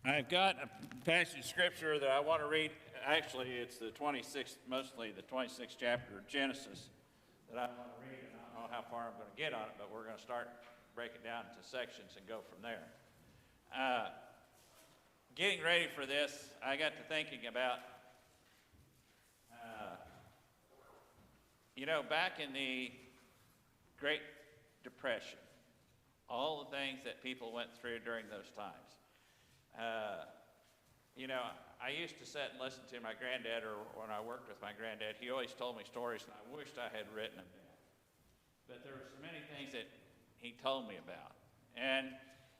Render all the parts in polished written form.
I've got a passage of scripture that I want to read. Actually, it's the 26th, mostly the 26th chapter of Genesis that I want to read. And I don't know how far I'm going to get on it, but we're going to start break it down into sections and go from there. Getting ready for this, I got to thinking about, back in the Great Depression, all the things that people went through during those times. I used to sit and listen to my granddad, or when I worked with my granddad, he always told me stories, and I wished I had written them down. But there were so many things that he told me about. And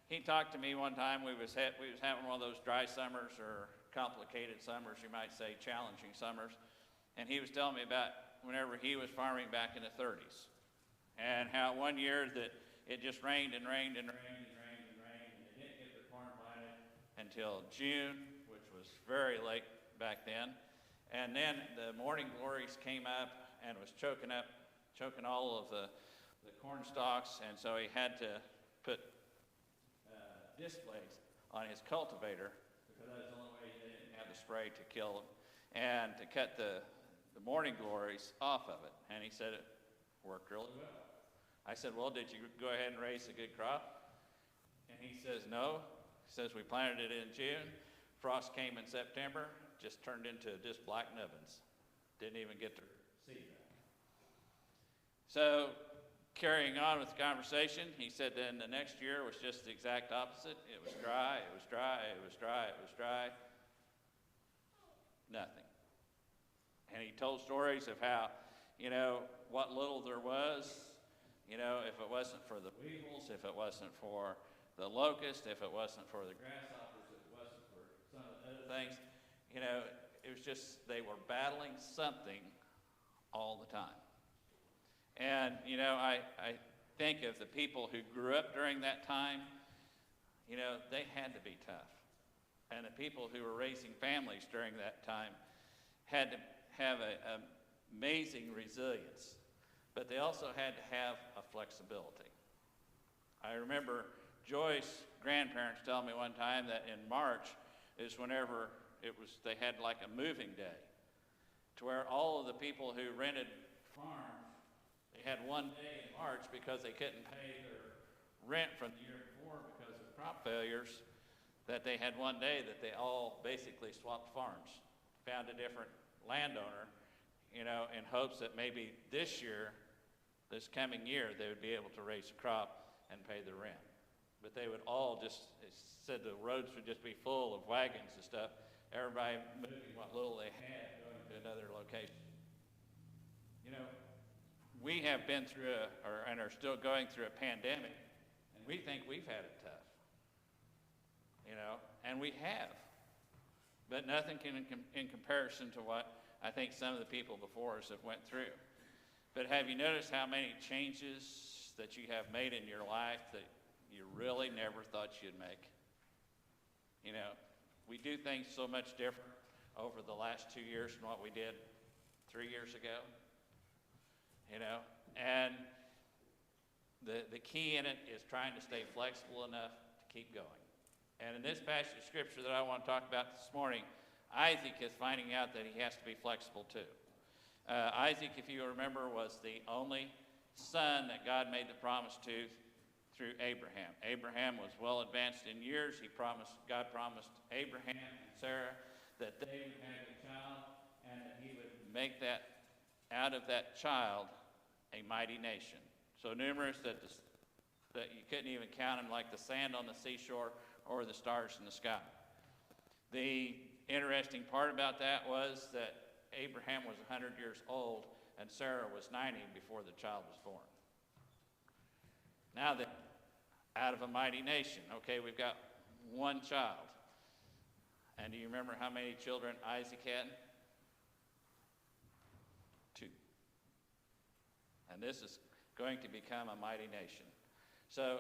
he talked to me one time, we was having one of those dry summers, or complicated summers, you might say, challenging summers. And he was telling me about whenever he was farming back in the 30s. And how one year that it just rained and rained and rained and rained and rained, and they didn't get the corn planted until June, which was very late back then. And then the morning glories came up and was choking all of the corn stalks, and so he had to put displays on his cultivator, because that was the only way they didn't have the spray to kill them, and to cut the morning glories off of it. And he said it worked really well. I said, well, did you go ahead and raise a good crop? And he says, no. He says, we planted it in June. Frost came in September, just turned into just black nubbins. Didn't even get to see that. So, carrying on with the conversation, he said then the next year was just the exact opposite. It was dry, it was dry, it was dry, it was dry. Nothing. And he told stories of how, what little there was, if it wasn't for the weevils, if it wasn't for the locust, if it wasn't for the grasshoppers, if it wasn't for some of the other things, it was just they were battling something all the time. And, I think of the people who grew up during that time, they had to be tough. And the people who were raising families during that time had to have an amazing resilience, but they also had to have a flexibility. I remember Joy's grandparents telling me one time that in March is whenever they had like a moving day, to where all of the people who rented farms, they had one day in March because they couldn't pay their rent from the year before because of crop failures, that they had one day that they all basically swapped farms, found a different landowner, in hopes that maybe this coming year, they would be able to raise a crop and pay the rent. But they would all it said the roads would just be full of wagons and stuff, everybody moving what little they had, going to another location. We have been through and are still going through a pandemic, and we think we've had it tough. And we have. But nothing in comparison to what I think some of the people before us have went through. But have you noticed how many changes that you have made in your life that you really never thought you'd make? We do things so much different over the last 2 years than what we did 3 years ago. And the key in it is trying to stay flexible enough to keep going. And in this passage of scripture that I want to talk about this morning, Isaac is finding out that he has to be flexible too. Isaac, if you remember, was the only son that God made the promise to through Abraham. Abraham was well advanced in years. God promised Abraham and Sarah that they would have a child and that he would make out of that child a mighty nation. So numerous that you couldn't even count them, like the sand on the seashore or the stars in the sky. The interesting part about that was that Abraham was 100 years old and Sarah was 90 before the child was born. Now then, out of a mighty nation, okay, we've got one child. And do you remember how many children Isaac had? 2. And this is going to become a mighty nation. So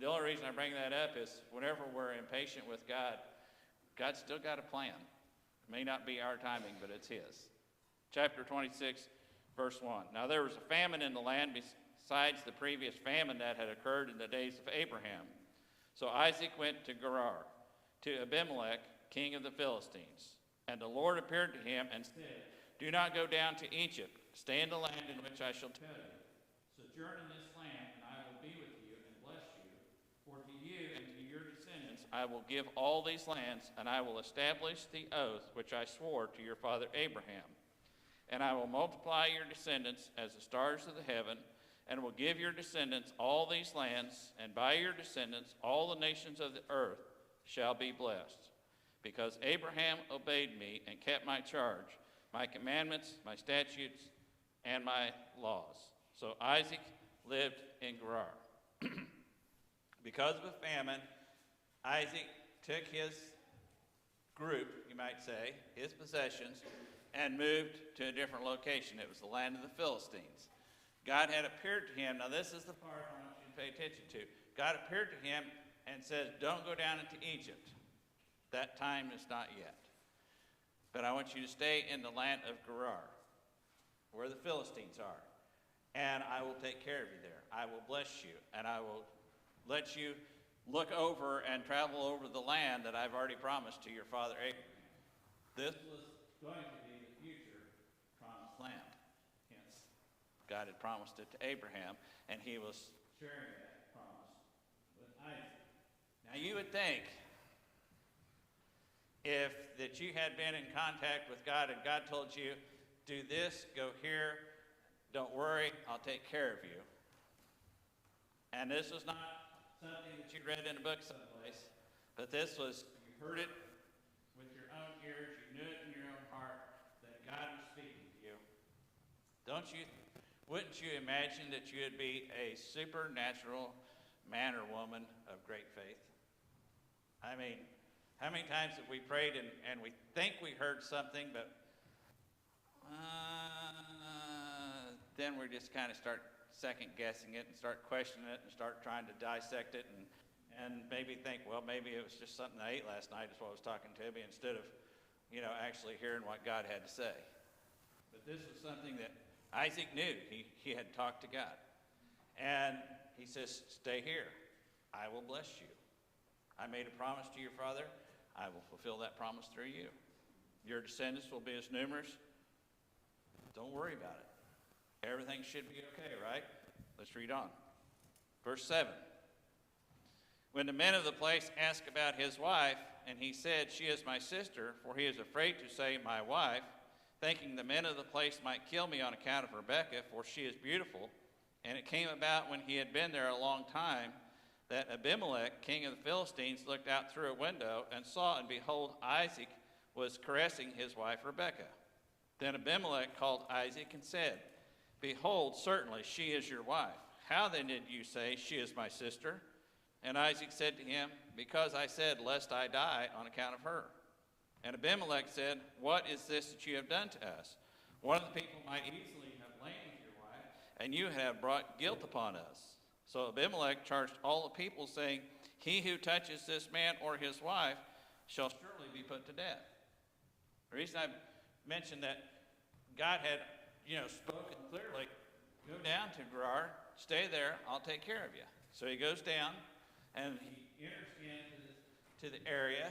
the only reason I bring that up is whenever we're impatient with God, God's still got a plan. It may not be our timing, but it's his. Chapter 26, verse 1. Now there was a famine in the land besides the previous famine that had occurred in the days of Abraham. So Isaac went to Gerar, to Abimelech, king of the Philistines. And the Lord appeared to him and said, do not go down to Egypt. Stay in the land in which I shall tell you. Sojourn in this land, and I will be with you and bless you. For to you and to your descendants I will give all these lands, and I will establish the oath which I swore to your father Abraham. And I will multiply your descendants as the stars of the heaven, and will give your descendants all these lands, and by your descendants all the nations of the earth shall be blessed. Because Abraham obeyed me and kept my charge, my commandments, my statutes, and my laws. So Isaac lived in Gerar. Because of a famine, Isaac took his group, you might say, his possessions, and moved to a different location. It was the land of the Philistines. God had appeared to him. Now this is the part I want you to pay attention to. God appeared to him and said, don't go down into Egypt. That time is not yet. But I want you to stay in the land of Gerar, where the Philistines are. And I will take care of you there. I will bless you, and I will let you look over and travel over the land that I've already promised to your father Abraham. This was going to be the future promised land. Hence, God had promised it to Abraham, and he was sharing that promise with Isaac. Now you would think, if that you had been in contact with God and God told you, do this, go here, don't worry, I'll take care of you. And this was not something that you read in a book someplace, but this was, you heard it with your own ears, you knew it in your own heart, that God was speaking to you. Wouldn't you imagine that you would be a supernatural man or woman of great faith? I mean, how many times have we prayed and we think we heard something, but then we just kind of start second guessing it and start questioning it and start trying to dissect it and maybe think, well, maybe it was just something I ate last night is what was talking to me, instead of, actually hearing what God had to say. But this was something that Isaac knew. He had talked to God. And he says, stay here. I will bless you. I made a promise to your father. I will fulfill that promise through you. Your descendants will be as numerous. Don't worry about it. Everything should be okay, right? Let's read on. Verse 7. When the men of the place asked about his wife, and he said, she is my sister, for he is afraid to say my wife, thinking the men of the place might kill me on account of Rebekah, for she is beautiful. And it came about when he had been there a long time, that Abimelech, king of the Philistines, looked out through a window and saw, and behold, Isaac was caressing his wife Rebekah. Then Abimelech called Isaac and said, behold, certainly she is your wife. How then did you say, she is my sister? And Isaac said to him, because I said, lest I die on account of her. And Abimelech said, what is this that you have done to us? One of the people might easily have lain with your wife, and you have brought guilt upon us. So Abimelech charged all the people, saying, he who touches this man or his wife shall surely be put to death. The reason I mentioned that God had, spoken clearly, go down to Gerar, stay there, I'll take care of you. So he goes down, and he enters into the area,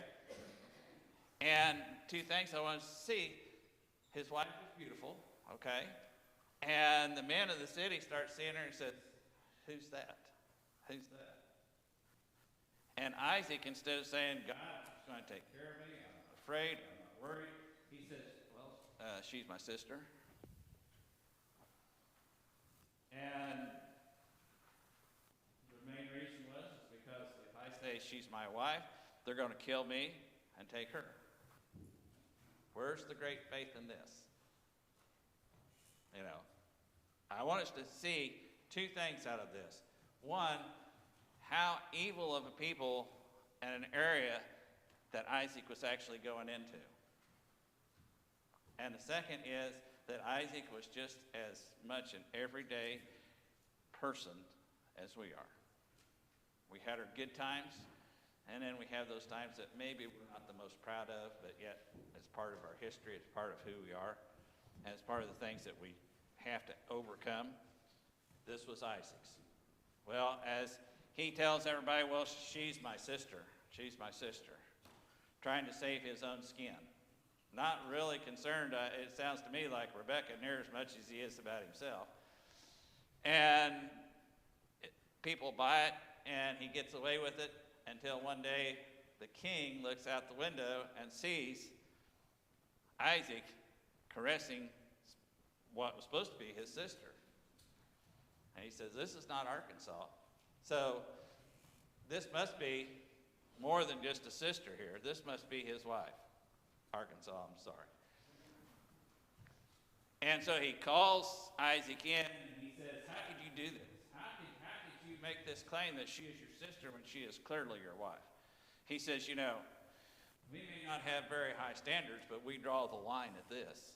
and two things I want to see. His wife was beautiful, okay? And the men of the city start seeing her and said, who's that? Who's that? And Isaac, instead of saying, God's going to take care of me, I'm not afraid, I'm not worried, he says, well, she's my sister. And the main reason was because if I say she's my wife, they're going to kill me and take her. Where's the great faith in this? I want us to see two things out of this. One, how evil of a people and an area that Isaac was actually going into. And the second is that Isaac was just as much an everyday person as we are. We had our good times, and then we have those times that maybe we're not the most proud of, but yet it's part of our history, it's part of who we are, and it's part of the things that we have to overcome. This was Isaac's. Well, as he tells everybody, well, she's my sister. She's my sister. trying to save his own skin. Not really concerned, it sounds to me like Rebekah, near as much as he is about himself. And people buy it, and he gets away with it until one day the king looks out the window and sees Isaac caressing what was supposed to be his sister. And he says, this is not Arkansas. So this must be more than just a sister here. This must be his wife. Arkansas, I'm sorry. And so he calls Isaac in, and he says, how could you do this? How could you make this claim that she is your sister when she is clearly your wife? He says, we may not have very high standards, but we draw the line at this.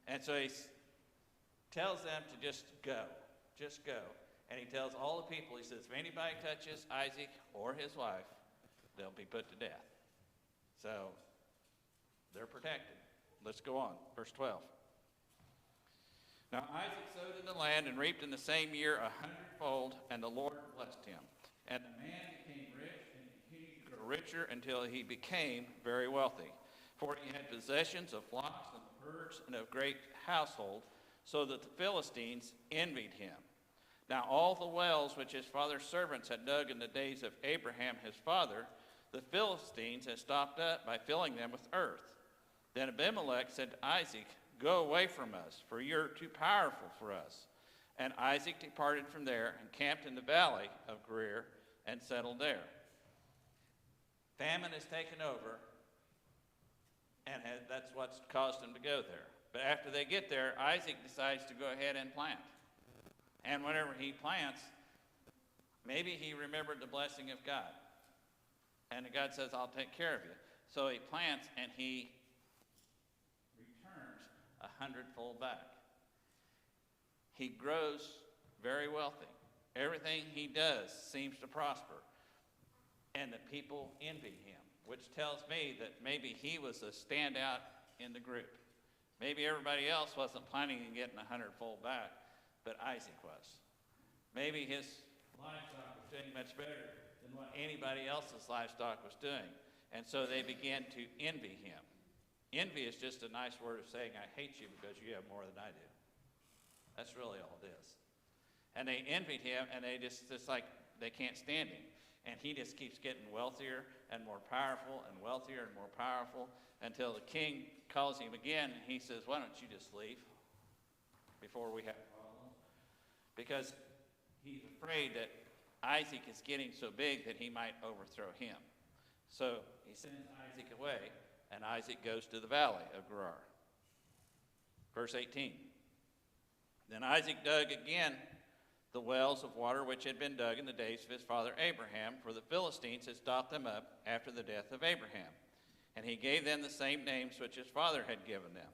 And so he tells them to just go. Just go. And he tells all the people, he says, if anybody touches Isaac or his wife, they'll be put to death. So they're protected. Let's go on. Verse 12. Now Isaac sowed in the land and reaped in the same year 100-fold, and the Lord blessed him. And the man became rich and continued to grow richer until he became very wealthy. For he had possessions of flocks and herds and of great household, so that the Philistines envied him. Now all the wells which his father's servants had dug in the days of Abraham his father, the Philistines had stopped up by filling them with earth. Then Abimelech said to Isaac, go away from us, for you're too powerful for us. And Isaac departed from there and camped in the valley of Gerar and settled there. Famine has taken over, and that's what's caused him to go there. But after they get there, Isaac decides to go ahead and plant. And whenever he plants, maybe he remembered the blessing of God. And God says, I'll take care of you. So he plants, and he returns 100-fold back. He grows very wealthy. Everything he does seems to prosper. And the people envy him, which tells me that maybe he was a standout in the group. Maybe everybody else wasn't planning on getting 100-fold back, but Isaac was. Maybe his livestock was doing much better than what anybody else's livestock was doing. And so they began to envy him. Envy is just a nice word of saying, I hate you because you have more than I do. That's really all it is. And they envied him, and they just like, they can't stand him. And he just keeps getting wealthier and more powerful and wealthier and more powerful until the king calls him again, and he says, why don't you just leave before we have problems? Because he's afraid that Isaac is getting so big that he might overthrow him. So he sends Isaac away, and Isaac goes to the valley of Gerar. Verse 18. Then Isaac dug again the wells of water which had been dug in the days of his father Abraham, for the Philistines had stopped them up after the death of Abraham. And he gave them the same names which his father had given them.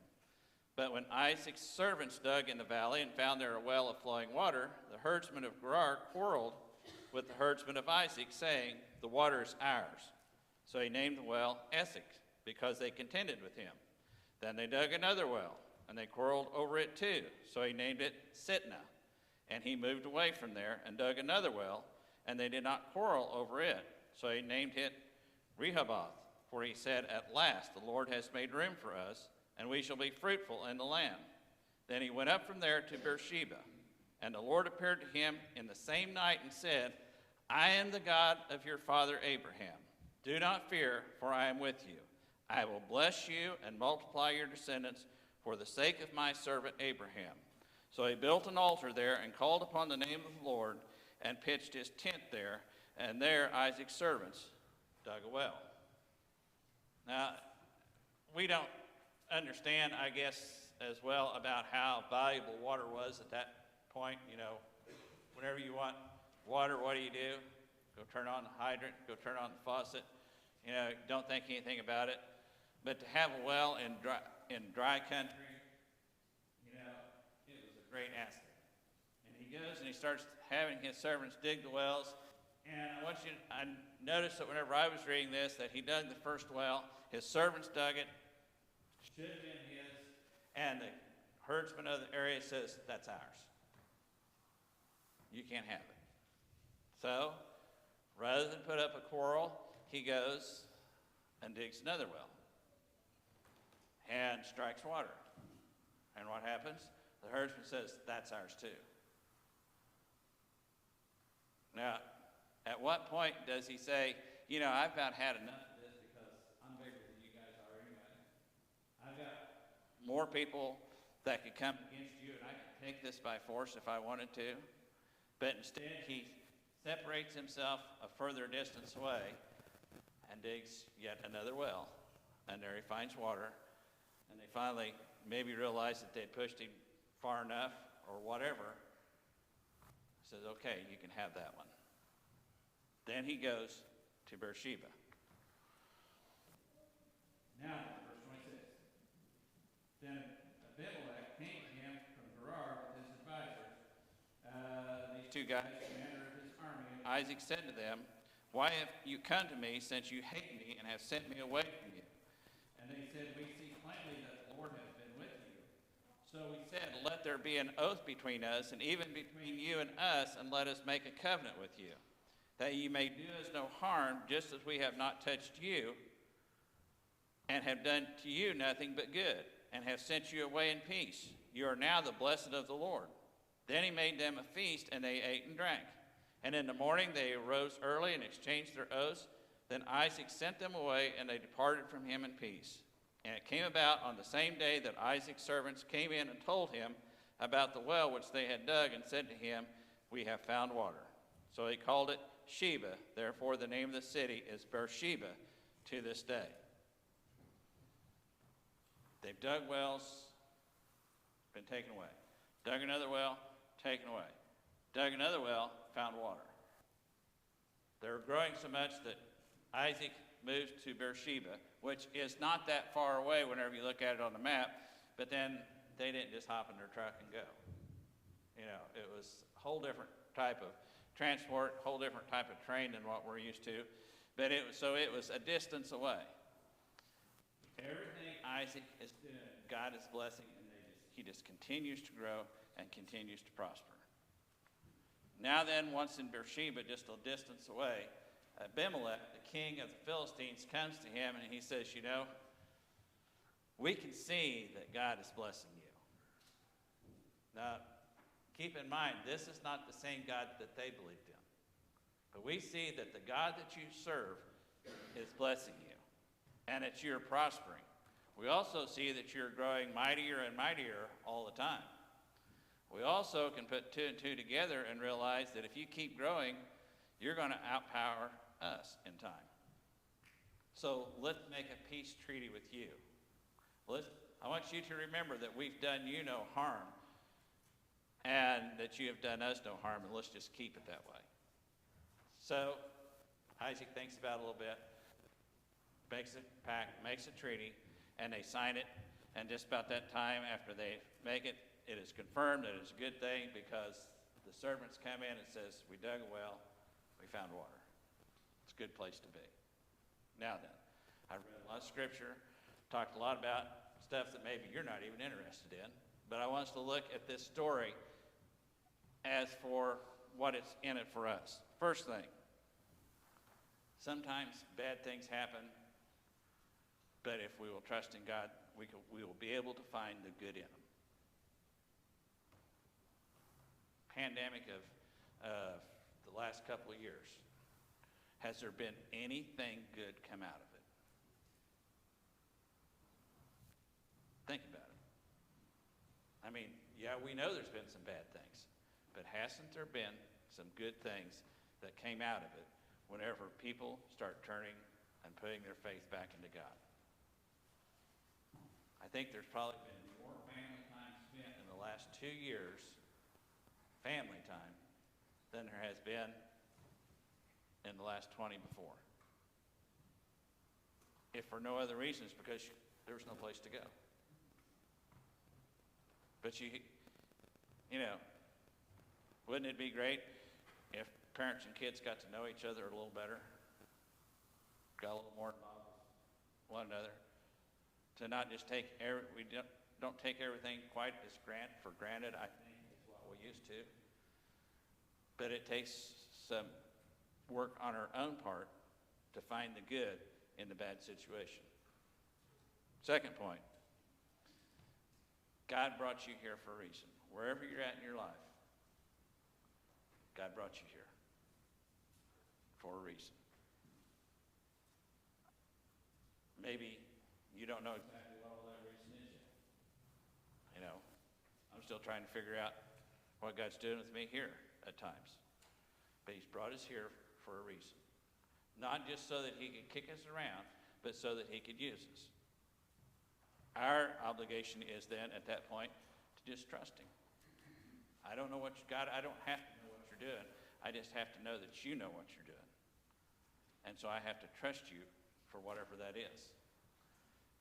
But when Isaac's servants dug in the valley and found there a well of flowing water, the herdsmen of Gerar quarreled with the herdsmen of Isaac, saying, the water is ours. So he named the well Esek, because they contended with him. Then they dug another well, and they quarreled over it too. So he named it Sitnah. And he moved away from there and dug another well, and they did not quarrel over it. So he named it Rehoboth, for he said, at last the Lord has made room for us, and we shall be fruitful in the land. Then he went up from there to Beersheba, and the Lord appeared to him in the same night and said, I am the God of your father Abraham. Do not fear, for I am with you. I will bless you and multiply your descendants for the sake of my servant Abraham. So he built an altar there and called upon the name of the Lord and pitched his tent there, and there Isaac's servants dug a well. Now, we don't understand, I guess, as well about how valuable water was at that point. Whenever you want water, what do? Go turn on the hydrant, go turn on the faucet. Don't think anything about it. But to have a well in dry country, it was a great asset. And he goes and he starts having his servants dig the wells. And I noticed that whenever I was reading this, that he dug the first well, his servants dug it, should have been his, and the herdsman of the area says, that's ours. You can't have it. So, rather than put up a quarrel, he goes and digs another well and strikes water. And what happens? The herdsman says, that's ours too. Now, at what point does he say, you know, I've about had enough of this because I'm bigger than you guys are anyway. I've got more people that could come against you, and I could take this by force if I wanted to. But instead, he separates himself a further distance away and digs yet another well. And there he finds water. And they finally maybe realize that they'd pushed him far enough or whatever. He says, okay, you can have that one. Then he goes to Beersheba. Now, verse 26. Then Abimelech came to him from Gerar with his advisors, these two guys, commander of his army. And Isaac said to them, why have you come to me, since you hate me and have sent me away from you? And they said, we see plainly that the Lord has been with you. So we said, let there be an oath between us, and even between you and us, and let us make a covenant with you, that ye may do us no harm, just as we have not touched you, and have done to you nothing but good, and have sent you away in peace. You are now the blessed of the Lord. Then he made them a feast, and they ate and drank. And in the morning they arose early and exchanged their oaths. Then Isaac sent them away, and they departed from him in peace. And it came about on the same day that Isaac's servants came in and told him about the well which they had dug, and said to him, we have found water. So he called it Sheba. Therefore the name of the city is Beersheba to this day. They've dug wells, been taken away. Dug another well, taken away. Dug another well, found water. They were growing so much that Isaac moved to Beersheba, which is not that far away whenever you look at it on the map, but then they didn't just hop in their truck and go. You know, it was a whole different type of transport, whole different type of train than what we're used to. But it was a distance away. Everything Isaac is doing, God is blessing, and he just continues to grow and continues to prosper. Now then, once in Beersheba, just a distance away, Abimelech, the king of the Philistines, comes to him and he says, you know, we can see that God is blessing you. Now, keep in mind, this is not the same God that they believed in. But we see that the God that you serve is blessing you and that you're prospering. We also see that you're growing mightier and mightier all the time. We also can put two and two together and realize that if you keep growing, you're going to outpower us in time. So let's make a peace treaty with you. I want you to remember that we've done you no harm and that you have done us no harm, and let's just keep it that way. So Isaac thinks about it a little bit, makes a pact, makes a treaty, and they sign it. And just about that time after they make it, it is confirmed that it's a good thing because the servants come in and says, we dug a well, we found water. It's a good place to be. Now then, I read a lot of scripture, talked a lot about stuff that maybe you're not even interested in, but I want us to look at this story as for what is in it for us. First thing, sometimes bad things happen, but if we will trust in God, we will be able to find the good in them. Pandemic of the last couple of years, has there been anything good come out of it? Think about it. I mean, yeah, we know there's been some bad things, but hasn't there been some good things that came out of it whenever people start turning and putting their faith back into God? I think there's probably been more family time spent in the last 2 years, family time, than there has been in the last 20 before. If for no other reason, it's because there was no place to go. But you know, wouldn't it be great if parents and kids got to know each other a little better, got a little more involved with one another, to not just take we don't take everything quite as for granted, I think, is what we used to. But it takes some work on our own part to find the good in the bad situation. Second point, God brought you here for a reason. Wherever you're at in your life, God brought you here for a reason. Maybe you don't know exactly what all that reason is yet. You know, I'm still trying to figure out what God's doing with me here at times. But he's brought us here for a reason. Not just so that he could kick us around, but so that he could use us. Our obligation is then, at that point, to just trust him. I don't know what God, I don't have to know what you're doing. I just have to know that you know what you're doing. And so I have to trust you for whatever that is.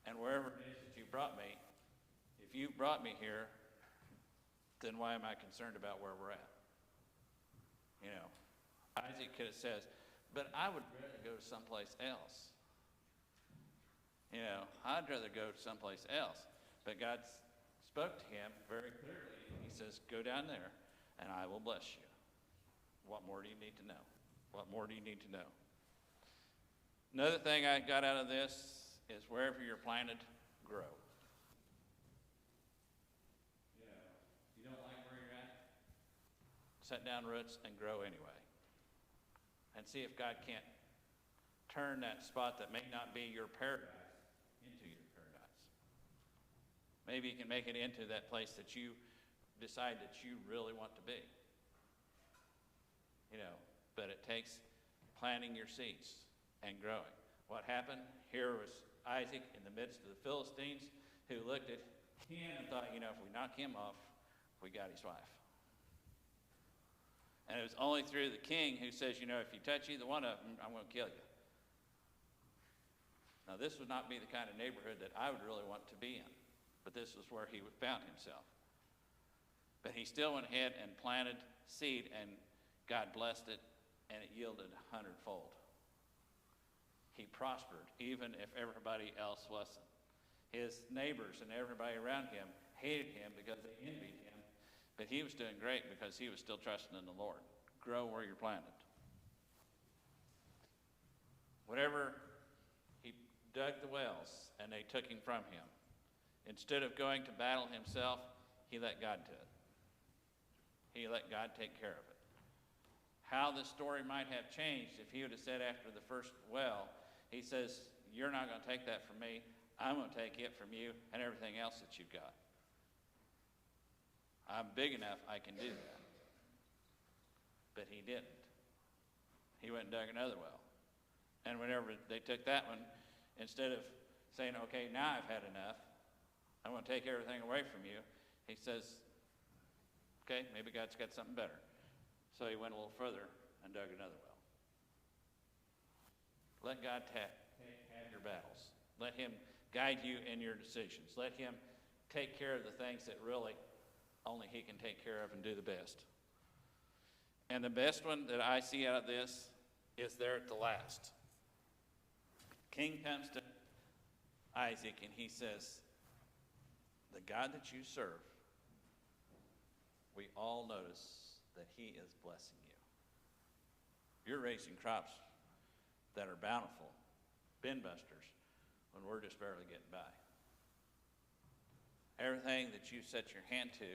And wherever it is that you brought me, if you brought me here, then why am I concerned about where we're at? You know, Isaac could have says, but I would rather go someplace else. You know, I'd rather go someplace else. But God spoke to him very clearly. He says, go down there and I will bless you. What more do you need to know? What more do you need to know? Another thing I got out of this is wherever you're planted, grow. You know, if you don't like where you're at, set down roots and grow anyway. And see if God can't turn that spot that may not be your paradise into your paradise. Maybe he can make it into that place that you decide that you really want to be. You know, but it takes planting your seeds and growing. What happened? Here was Isaac in the midst of the Philistines who looked at him and thought, you know, if we knock him off, we got his wife. And it was only through the king who says, you know, if you touch either one of them, I'm going to kill you. Now, this would not be the kind of neighborhood that I would really want to be in, but this was where he found himself. But he still went ahead and planted seed, and God blessed it, and it yielded 100-fold. He prospered, even if everybody else wasn't. His neighbors and everybody around him hated him because they envied him, but he was doing great because he was still trusting in the Lord. Grow where you're planted. Whatever, he dug the wells, and they took him from him. Instead of going to battle himself, he let God do it. He let God take care of it. How the story might have changed if he would have said after the first well, he says, you're not going to take that from me. I'm going to take it from you and everything else that you've got. I'm big enough, I can do that. But he didn't. He went and dug another well. And whenever they took that one, instead of saying, okay, now I've had enough, I'm going to take everything away from you, he says, okay, maybe God's got something better. So he went a little further and dug another well. Let God have your battles. Let him guide you in your decisions. Let him take care of the things that really only he can take care of and do the best. And the best one that I see out of this is there at the last. King comes to Isaac and he says, the God that you serve, we all notice that he is blessing you. You're raising crops that are bountiful, bin busters, when we're just barely getting by. Everything that you set your hand to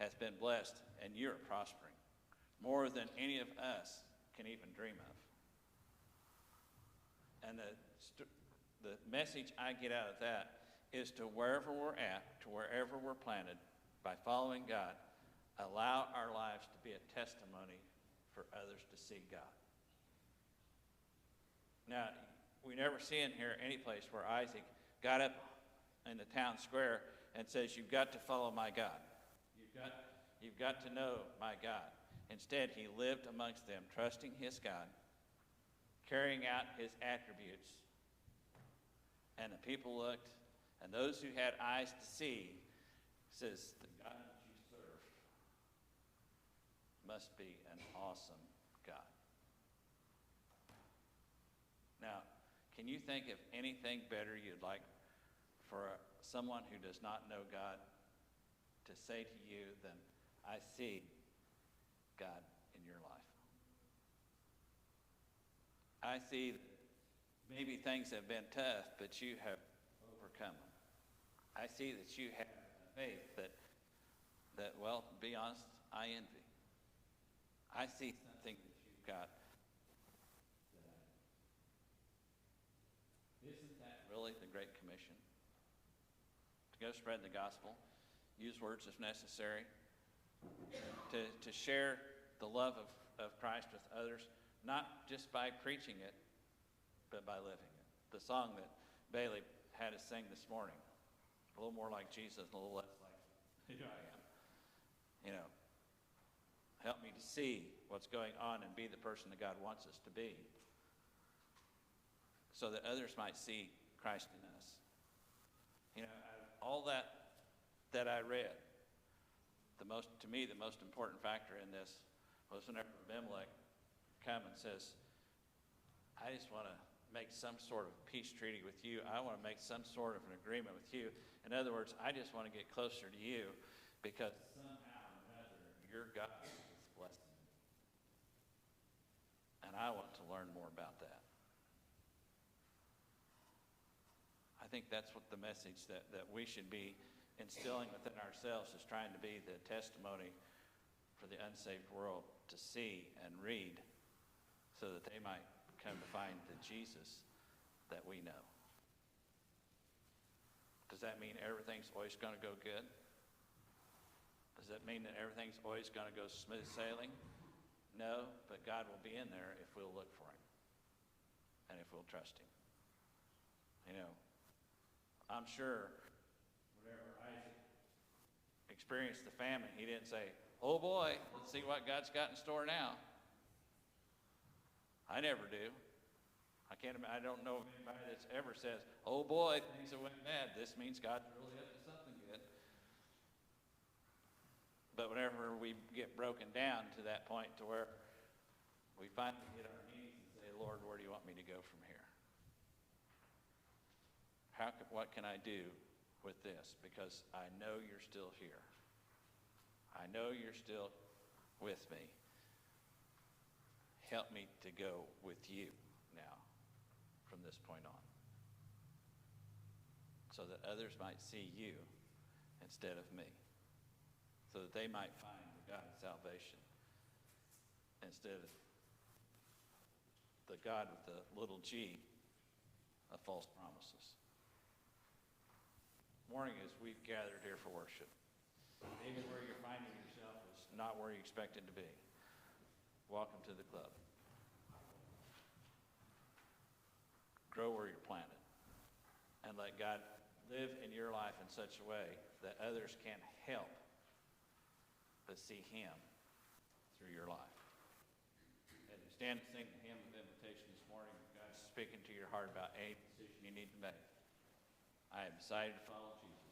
has been blessed, and you're prospering more than any of us can even dream of. And the message I get out of that is to wherever we're at, to wherever we're planted, by following God, allow our lives to be a testimony for others to see God. Now, we never see in here any place where Isaac got up in the town square and says, you've got to follow my God. You've got to know my God. Instead, he lived amongst them, trusting his God, carrying out his attributes. And the people looked, and those who had eyes to see says, the God that you serve must be an awesome God. Now, can you think of anything better you'd like for someone who does not know God to say to you than, I see God, in your life? I see that maybe things have been tough, but you have overcome them. I see that you have faith that, well, to be honest, I envy. I see something that you've got. Isn't that really the Great Commission? To go spread the gospel, use words if necessary, to share the love of Christ with others, not just by preaching it, but by living it. The song that Bailey had us sing this morning, a little more like Jesus, a little less like who I am. You know, help me to see what's going on and be the person that God wants us to be, so that others might see Christ in us. You know, out of all that I read, to me, the most important factor in this was whenever Abimelech comes and says, I just want to make some sort of peace treaty with you. I want to make some sort of an agreement with you. In other words, I just want to get closer to you because somehow or another, your God is blessing me. And I want to learn more about that. I think that's what the message that we should be instilling within ourselves is trying to be the testimony for the unsaved world to see and read so that they might come to find the Jesus that we know. Does that mean everything's always going to go good? Does that mean that everything's always going to go smooth sailing? No, but God will be in there if we'll look for him and if we'll trust him. You know, I'm sure whenever Isaac experienced the famine, he didn't say, oh boy, let's see what God's got in store now. I never do. I don't know of anybody that's ever says, oh boy, things have went bad. This means God's really up to something good. But whenever we get broken down to that point to where we finally get our knees and say, Lord, where do you want me to go from here? What can I do with this? Because I know you're still here. I know you're still with me. Help me to go with you now from this point on, so that others might see you instead of me, so that they might find the God of salvation instead of the God with the little g of false promises. Morning as we've gathered here for worship, maybe where you're finding yourself is not where you expected to be. Welcome to the club. Grow where you're planted. And let God live in your life in such a way that others can't help but see him through your life. As you stand and sing the hymn of invitation this morning, God's speaking to your heart about any decision you need to make. I have decided to follow Jesus.